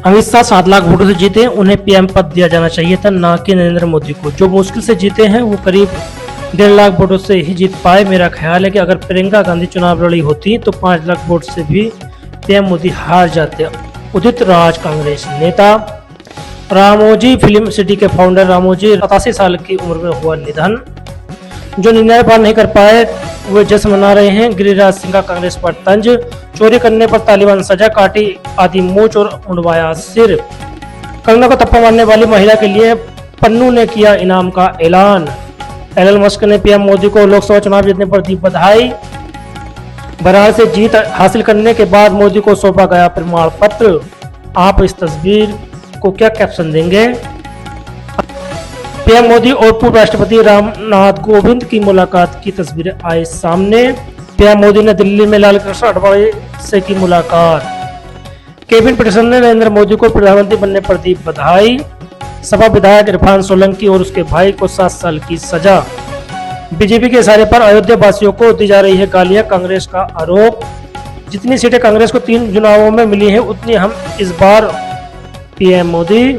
अमित शाह 7 लाख वोटों से जीते, उन्हें पीएम पद दिया जाना चाहिए था, ना कि नरेंद्र मोदी को। जो मुश्किल से जीते हैं वो करीब 1.5 लाख वोटों से ही जीत पाए। मेरा ख्याल है कि अगर प्रियंका गांधी चुनाव लड़ी होती तो 5 लाख वोट से भी पीएम मोदी हार जाते। उदित राज कांग्रेस नेता। रामोजी फिल्म सिटी के फाउंडर रामोजी 87 साल की उम्र में हुआ निधन। जो निर्णय पार नहीं कर पाए वे जश्न मना रहे हैं। गिरिराज सिंह का कांग्रेस पर तंज। चोरी करने पर तालिबान सजा, काटी आधी मूंछ और मुंडवाया सिर। कंगना को थप्पड़ मारने वाली महिला के लिए पन्नू ने किया इनाम का ऐलान। एलन मस्क ने पीएम मोदी को लोकसभा चुनाव जीतने पर दी बधाई। वाराणसी से जीत हासिल करने के बाद मोदी को सौंपा गया प्रमाण पत्र। आप इस तस्वीर को क्या कैप्शन देंगे? पीएम मोदी और पूर्व राष्ट्रपति रामनाथ कोविंद की मुलाकात की तस्वीरें आई सामने। पीएम मोदी ने दिल्ली में लाल कृष्ण आडवाणी से की मुलाकात। केविन पीटरसन ने नरेंद्र मोदी को प्रधानमंत्री बनने पर दी बधाई। सपा विधायक इरफान सोलंकी और उसके भाई को 7 साल की सजा। बीजेपी के इशारे पर अयोध्या वासियों को दी जा रही है गालियां, कांग्रेस का आरोप। जितनी सीटें कांग्रेस को 3 चुनावों में मिली हैं उतनी हम इस बार। पीएम मोदी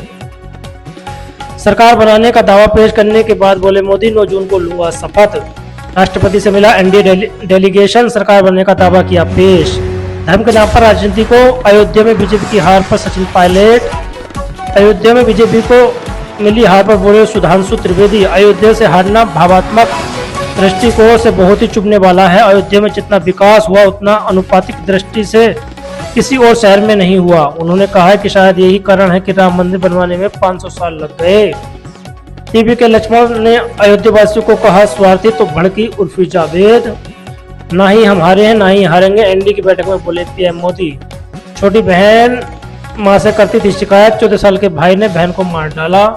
सरकार बनाने का दावा पेश करने के बाद बोले मोदी 9 जून को लूंगा शपथ। राष्ट्रपति से मिला एनडीए डेलीगेशन, सरकार बनने का दावा किया पेश। धर्म के नाम पर राजनीति को। अयोध्या में बीजेपी की हार पर सचिन पायलट। अयोध्या में बीजेपी को मिली हार पर बोले सुधांशु त्रिवेदी। अयोध्या से हारना भावात्मक दृष्टिकोण से बहुत ही चुभने वाला है। अयोध्या में जितना विकास हुआ उतना अनुपातिक दृष्टि से किसी और शहर में नहीं हुआ। उन्होंने कहा है कि शायद यही कारण है कि राम मंदिर बनवाने में 500 साल लग गए। टीवी के लक्ष्मण ने अयोध्या वासियों को कहा स्वार्थी, तो भड़की उर्फी जावेद। ना ही हम हारे हैं ना ही हारेंगे, एनडीए की बैठक में बोले पीएम मोदी। छोटी बहन मां से करती थी शिकायत, 14 साल के भाई ने बहन को मार डाला।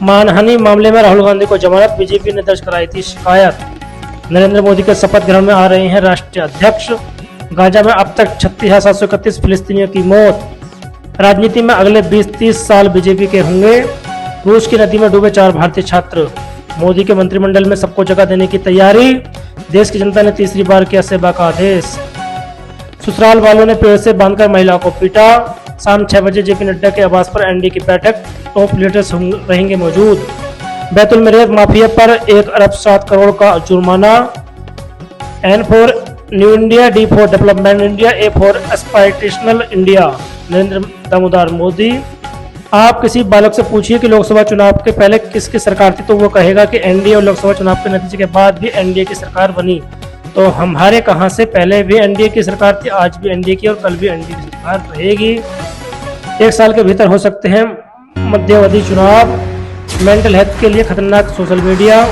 मानहानि मामले में राहुल गांधी को जमानत, बीजेपी ने दर्ज कराई थी शिकायत। नरेंद्र मोदी के शपथ ग्रहण में आ रहे हैं राष्ट्रीय अध्यक्ष। गाजा में अब तक 36,731 फिलिस्तीनियों की मौत। राजनीति में अगले 20-30 साल बीजेपी के होंगे। रूस की नदी में डूबे 4 भारतीय छात्र। मोदी के मंत्रिमंडल में सबको जगह देने की तैयारी। देश की जनता ने तीसरी बार किया सेवा का आदेश। ससुराल वालों ने पेड़ से बांधकर महिला को पीटा। शाम 6 बजे जेपी नड्डा के आवास पर एनडीए की बैठक, टॉप लीडर्स रहेंगे मौजूद। बैतुल में रेत माफिया पर 1 अरब 7 करोड़ का जुर्माना। N for new India, D for development India, A for aspirational India. Narendra Damodar Modi. आप किसी बालक से पूछिए कि लोकसभा चुनाव के पहले किसकी सरकार थी तो वो कहेगा कि एनडीए, और लोकसभा चुनाव के नतीजे के बाद भी एनडीए की सरकार बनी। तो हमारे कहां से, पहले भी एनडीए की सरकार थी, आज भी एनडीए की और कल भी एनडीए की सरकार रहेगी। 1 साल के भीतर हो सकते हैं मध्यावधि चुनाव। मेंटल हेल्थ के लिए खतरनाक सोशल मीडिया।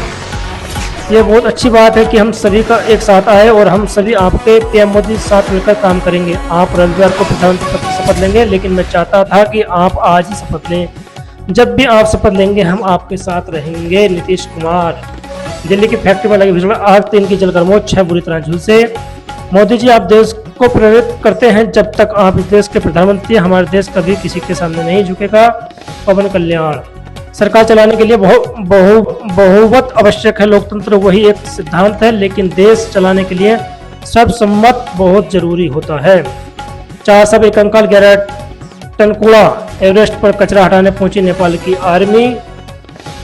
ये बहुत अच्छी बात है कि हम सभी का एक साथ आए और हम सभी आपके पीएम मोदी साथ मिलकर काम करेंगे। आप रविवार को प्रधानमंत्री पद की शपथ लेंगे, लेकिन मैं चाहता था कि आप आज ही शपथ लें। जब भी आप शपथ लेंगे हम आपके साथ रहेंगे। नीतीश कुमार। दिल्ली की फैक्ट्री में लगी भीषण आग, 3 की जलकर मौत, 6 बुरी तरह झुलसे। मोदी जी, आप देश को प्रेरित करते हैं। जब तक आप इस देश के प्रधानमंत्री, हमारे देश कभी किसी के सामने नहीं झुकेगा। पवन कल्याण। सरकार चलाने के लिए बहुमत आवश्यक है। लोकतंत्र वही एक सिद्धांत है, लेकिन देश चलाने के लिए सर्वसम्मत बहुत जरूरी होता है। 4 सब एक कंकाल, 11 टन कूड़ा। एवरेस्ट पर कचरा हटाने पहुंची नेपाल की आर्मी।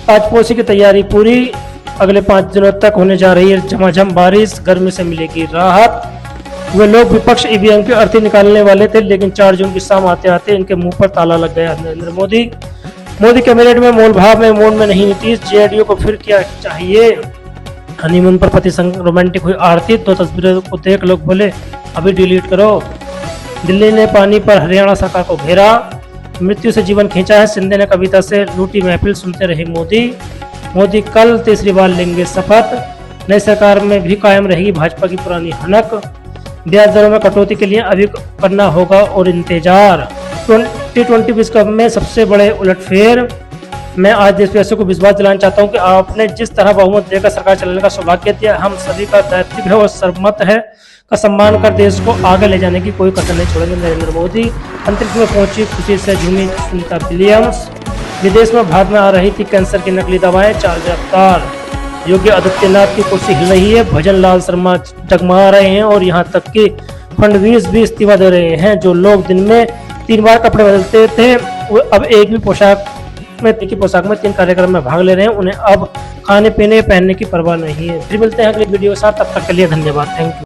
पाँचपोशी की तैयारी पूरी। अगले 5 दिनों तक होने जा रही है झमाझम बारिश, गर्मी से मिलेगी राहत। वे लोग विपक्ष ईवीएम की अर्थी निकालने वाले थे, लेकिन 4 जून की शाम आते आते इनके मुंह पर ताला लग गया। नरेंद्र मोदी। मोदी कैबिनेट में मोल भाव में मोड में नहीं नीतीश। जेडीयू को फिर क्या चाहिए? हनीमून पर पति संग रोमांटिक हुई आरती। 2 तस्वीरों को देख लोग बोले अभी डिलीट करो। दिल्ली ने पानी पर हरियाणा सरकार को घेरा। मृत्यु से जीवन खींचा है, शिंदे ने कविता से लूटी महफिल, सुनते रहे मोदी। मोदी कल तीसरी बार लेंगे शपथ। नई सरकार में भी कायम रहेगी भाजपा की पुरानी हनक। ब्याज दरों में कटौती के लिए अभी करना होगा और इंतजार। T20 विश्व कप में सबसे बड़े उलटफेर। मैं आज देशवासियों को विश्वास दिलाना चाहता हूं कि आपने जिस तरह बहुमत देकर सरकार चलाने का सौभाग्य दिया, हम सभी का दायित्व है और सर्वमत है का सम्मान कर देश को आगे ले जाने की कोई कसर नहीं छोड़ेंगे। नरेंद्र मोदी। अंतरिक्ष में पहुंची, खुशी से झूमी सुनीता विलियम्स। विदेश में भारत में आ रही थी कैंसर की नकली दवाएं, 4 गिरफ्तार। योगी आदित्यनाथ की कुर्सी हिल रही है, भजन लाल शर्मा जगमगा रहे हैं और यहाँ तक कि फडणवीस भी इस्तीफा दे रहे हैं। जो लोग दिन में 3 बार कपड़े बदलते थे, वो अब एक ही पोशाक में 3 कार्यक्रम में भाग ले रहे हैं। उन्हें अब खाने पीने पहनने की परवाह नहीं है। फिर मिलते हैं अगली वीडियो के साथ, तब तक के लिए धन्यवाद, थैंक यू।